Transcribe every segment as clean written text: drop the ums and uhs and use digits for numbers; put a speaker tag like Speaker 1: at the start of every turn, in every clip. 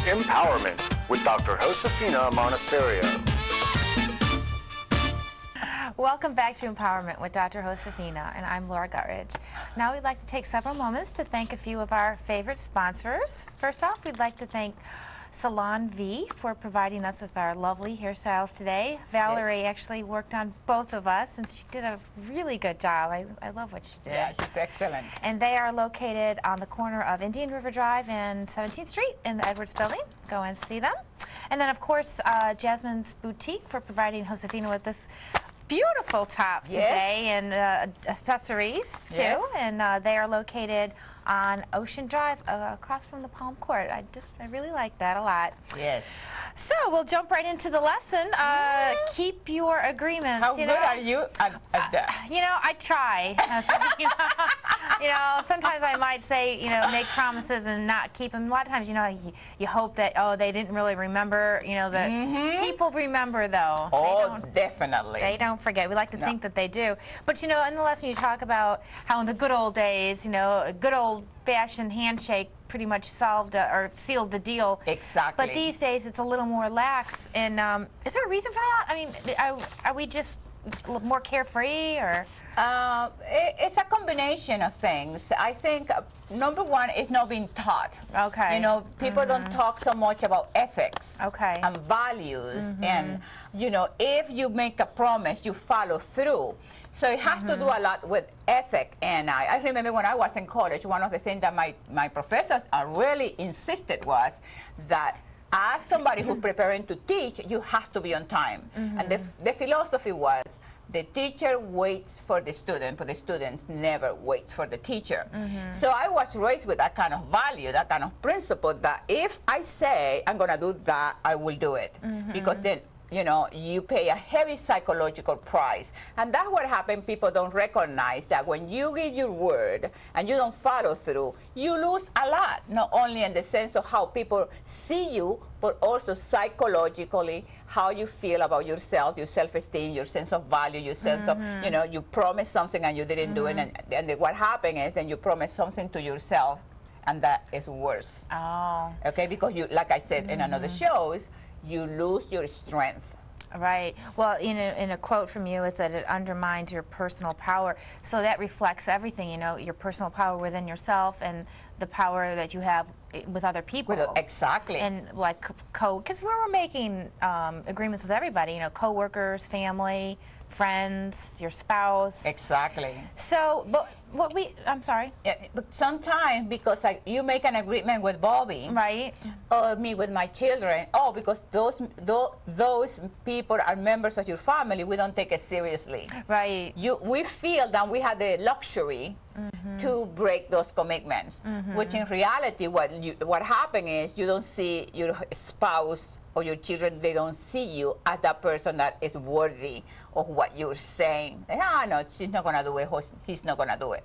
Speaker 1: Empowerment with Dr. Josefina Monasterio.
Speaker 2: Welcome back to Empowerment with Dr. Josefina, and I'm Laura Guttridge. Now we'd like to take several moments to thank a few of our favorite sponsors. First off, we'd like to thank Salon V for providing us with our lovely hairstyles today. Valerie actually worked on both of us, and she did a really good job. I love what she did.
Speaker 3: Yeah, she's excellent.
Speaker 2: And they are located on the corner of Indian River Drive and 17th Street in the Edwards Building. Go and see them. And then, of course, Jasmine's Boutique for providing Josefina with this beautiful top today, and accessories too.
Speaker 3: Yes.
Speaker 2: And they are located on Ocean Drive, across from the Palm Court. I really like that a lot.
Speaker 3: Yes.
Speaker 2: So we'll jump right into the lesson. Keep your agreements.
Speaker 3: How good are you at that?
Speaker 2: You know, I try. You know, sometimes I might say, you know, make promises and not keep them. A lot of times, you know, you hope that, oh, they didn't really remember, you know, that people remember, though.
Speaker 3: Oh, definitely.
Speaker 2: They don't forget. We like to think that they do. But, you know, in the lesson you talk about how in the good old days, you know, a good old-fashioned handshake pretty much solved or sealed the deal.
Speaker 3: Exactly.
Speaker 2: But these days it's a little more lax. And is there a reason for that? I mean, are we just more carefree, or?
Speaker 3: It's a combination of things. I think number one is not being taught.
Speaker 2: Okay.
Speaker 3: You know, people don't talk so much about ethics.
Speaker 2: Okay.
Speaker 3: And values, and you know, if you make a promise, you follow through. So it has to do a lot with ethic. And I remember when I was in college, one of the things that my professors really insisted was that as somebody who's preparing to teach, you have to be on time. And the philosophy was the teacher waits for the student, but the students never waits for the teacher. So I was raised with that kind of value, that kind of principle, that if I say I'm gonna do that, I will do it. Because then, you know, you pay a heavy psychological price. And that's what happened. People don't recognize that when you give your word and you don't follow through, you lose a lot, not only in the sense of how people see you, but also psychologically, how you feel about yourself, your self-esteem, your sense of value, your sense of, you know, you promised something and you didn't do it. And what happened is then you promise something to yourself, and that is worse.
Speaker 2: Oh.
Speaker 3: Okay, because you, like I said in another shows, you lose your strength.
Speaker 2: Right. Well, in a quote from you, it said it undermines your personal power. So that reflects everything, you know, your personal power within yourself and the power that you have with other people.
Speaker 3: Exactly.
Speaker 2: And like because we're making agreements with everybody, you know, co-workers, family, friends, your spouse.
Speaker 3: Exactly.
Speaker 2: So, but I'm sorry.
Speaker 3: Yeah, but sometimes because you make an agreement with Bobby,
Speaker 2: right,
Speaker 3: or me with my children, because those people are members of your family, we don't take it seriously.
Speaker 2: Right.
Speaker 3: We feel that we have the luxury to break those commitments, which in reality, what happens is you don't see your spouse or your children, they don't see you as that person that is worthy of what you're saying. No, she's not gonna do it, he's not gonna do it.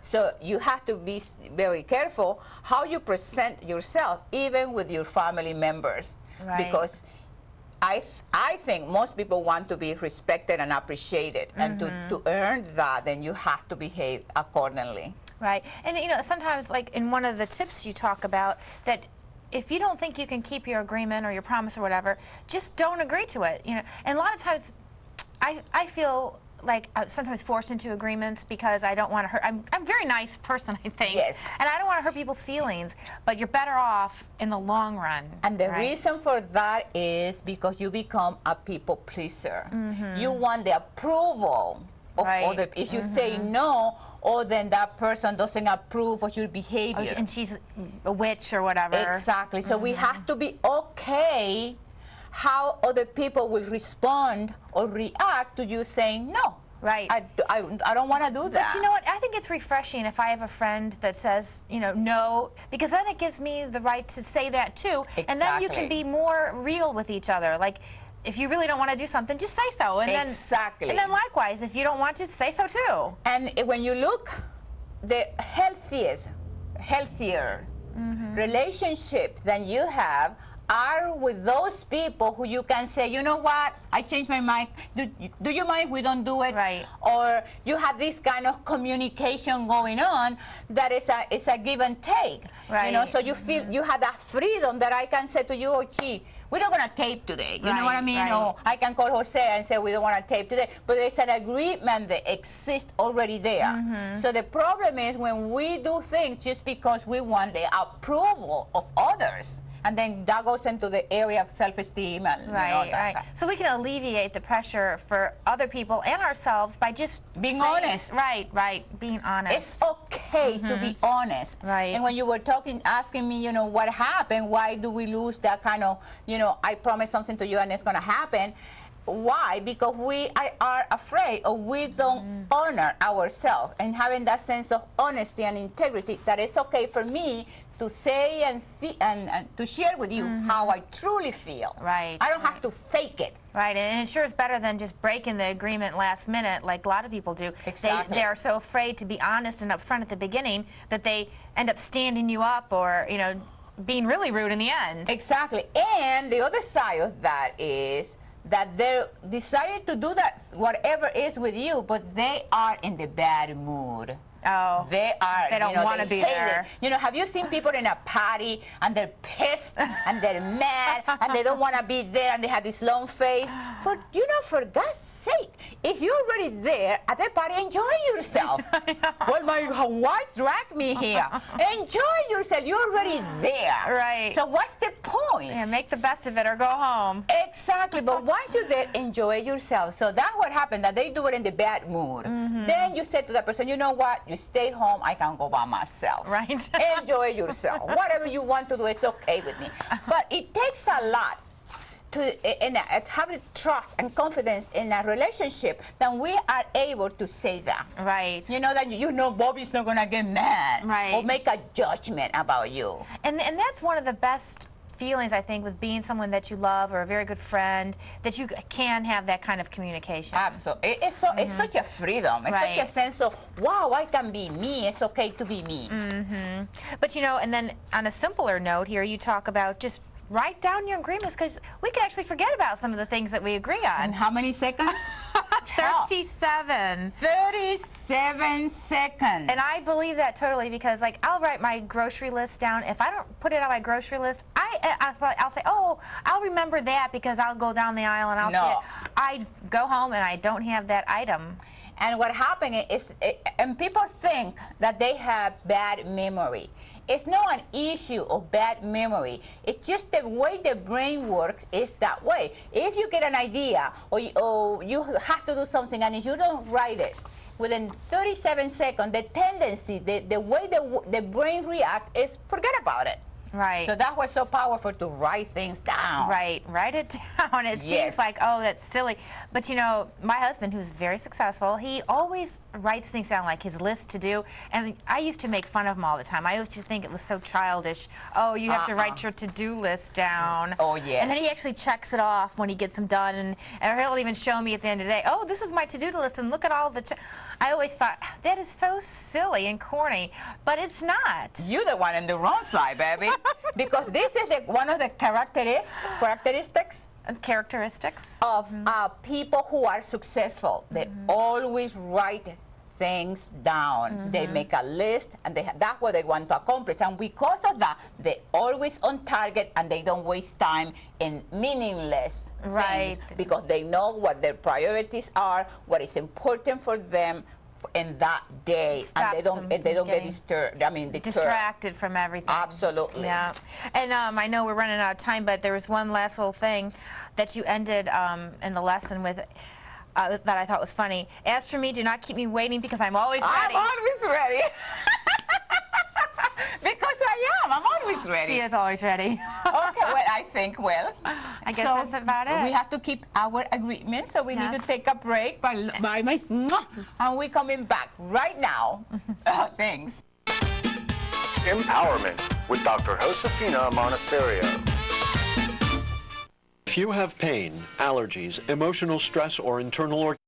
Speaker 3: So you have to be very careful how you present yourself, even with your family members. Right. Because I think most people want to be respected and appreciated, and to earn that, then you have to behave accordingly. Right.
Speaker 2: And you know, sometimes, like in one of the tips you talk about, that if you don't think you can keep your agreement or your promise or whatever, just don't agree to it. You know, and a lot of times, I feel like I'm sometimes forced into agreements because I don't want to hurt. I'm a very nice person, I think.
Speaker 3: Yes.
Speaker 2: And I don't want to hurt people's feelings, but you're better off in the long run.
Speaker 3: And the reason for that is because you become a people pleaser. You want the approval of other. If you say no, or then that person doesn't approve of your behavior.
Speaker 2: And she's a witch or whatever.
Speaker 3: Exactly. So we have to be okay how other people will respond or react to you saying no.
Speaker 2: Right.
Speaker 3: I don't want to do that.
Speaker 2: But you know what? I think it's refreshing if I have a friend that says, you know, no, because then it gives me the right to say that too.
Speaker 3: Exactly.
Speaker 2: And then you can be more real with each other. Like, if you really don't want to do something, just say so. And
Speaker 3: exactly.
Speaker 2: And then likewise, if you don't want to, say so too.
Speaker 3: And when you look, the healthier relationship that you have are with those people who you can say, you know what, I changed my mind. Do you mind if we don't do it?
Speaker 2: Right.
Speaker 3: Or you have this kind of communication going on that is a give and take.
Speaker 2: Right.
Speaker 3: You know, so you feel you have that freedom that I can say to you, oh, gee, we're not going to tape today. You know what I mean?
Speaker 2: Right.
Speaker 3: Or I can call Jose and say we don't want to tape today. But there's an agreement that exists already there. So the problem is when we do things just because we want the approval of others. And then that goes into the area of self-esteem and you know,
Speaker 2: Right. So we can alleviate the pressure for other people and ourselves by just
Speaker 3: being
Speaker 2: saying,
Speaker 3: honest.
Speaker 2: Right. Being honest.
Speaker 3: It's okay to be honest.
Speaker 2: Right.
Speaker 3: And when you were asking me, you know, what happened, why do we lose that kind of, you know, I promised something to you and it's going to happen. Why? Because we are afraid or we don't honor ourselves, and having that sense of honesty and integrity that it's okay for me to say and to share with you how I truly feel.
Speaker 2: Right.
Speaker 3: I don't have to fake it.
Speaker 2: Right, and it sure is better than just breaking the agreement last minute like a lot of people do.
Speaker 3: Exactly.
Speaker 2: They are so afraid to be honest and upfront at the beginning that they end up standing you up or, you know, being really rude in the end.
Speaker 3: Exactly. And the other side of that is that they desire to do that, whatever is with you, but they are in the bad mood.
Speaker 2: Oh,
Speaker 3: They
Speaker 2: don't want to be there.
Speaker 3: You know, have you seen people in a party and they're pissed and they're mad and they don't want to be there and they have this long face? For God's sake, if you're already there at the party, enjoy yourself. Well, my wife dragged me here. Enjoy yourself. You're already there.
Speaker 2: Right.
Speaker 3: So what's the point?
Speaker 2: Yeah, make the best of it or go home.
Speaker 3: Exactly, but once you're there, enjoy yourself. So that's what happened, that they do it in the bad mood. Then you say to that person, you know what, you stay home, I can go by myself.
Speaker 2: Right.
Speaker 3: Enjoy yourself. Whatever you want to do, it's okay with me. But it takes a lot to have trust and confidence in a relationship that we are able to say that.
Speaker 2: Right.
Speaker 3: You know that Bobby's not gonna get mad or make a judgment about you.
Speaker 2: And that's one of the best feelings, I think, with being someone that you love or a very good friend, that you can have that kind of communication.
Speaker 3: Absolutely. It's such a freedom. It's such a sense of, wow, I can be me. It's okay to be me.
Speaker 2: But, you know, and then on a simpler note here, you talk about just write down your agreements, because we could actually forget about some of the things that we agree on.
Speaker 3: And how many seconds?
Speaker 2: 37.
Speaker 3: 37 seconds.
Speaker 2: And I believe that totally, because like I'll write my grocery list down. If I don't put it on my grocery list, I'll say, oh, I'll remember that because I'll go down the aisle and I'll see it. I go home and I don't have that item.
Speaker 3: And what happened is, and people think that they have bad memory. It's not an issue of bad memory. It's just the way the brain works is that way. If you get an idea or you have to do something, and if you don't write it within 37 seconds, the tendency, the way the brain reacts is forget about it.
Speaker 2: Right.
Speaker 3: So that was so powerful to write things down.
Speaker 2: Right. Write it down. It seems like, oh, that's silly. But, you know, my husband, who's very successful, he always writes things down, like his list to do. And I used to make fun of him all the time. I used to think it was so childish. Oh, you have to write your to-do list down.
Speaker 3: Oh, yes.
Speaker 2: And then he actually checks it off when he gets them done. And he'll even show me at the end of the day, oh, this is my to-do list, and look at all the... I always thought, that is so silly and corny. But it's not.
Speaker 3: You're the one on the wrong side, baby. Because this is one of the characteristics of people who are successful. They always write things down. They make a list, and that's what they want to accomplish. And because of that, they're always on target, and they don't waste time in meaningless things, because they know what their priorities are, what is important for them in that day, and they don't get disturbed. I mean,
Speaker 2: distracted from everything.
Speaker 3: Absolutely.
Speaker 2: Yeah. And I know we're running out of time, but there was one last little thing that you ended in the lesson with that I thought was funny. As for me, do not keep me waiting, because I'm always ready.
Speaker 3: I'm always ready. Because I'm always ready.
Speaker 2: She is always ready.
Speaker 3: Okay, well, I guess
Speaker 2: that's about it.
Speaker 3: We have to keep our agreement, so we need to take a break. And we're coming back right now. Thanks.
Speaker 1: Empowerment with Dr. Josefina Monasterio.
Speaker 4: If you have pain, allergies, emotional stress, or internal organs,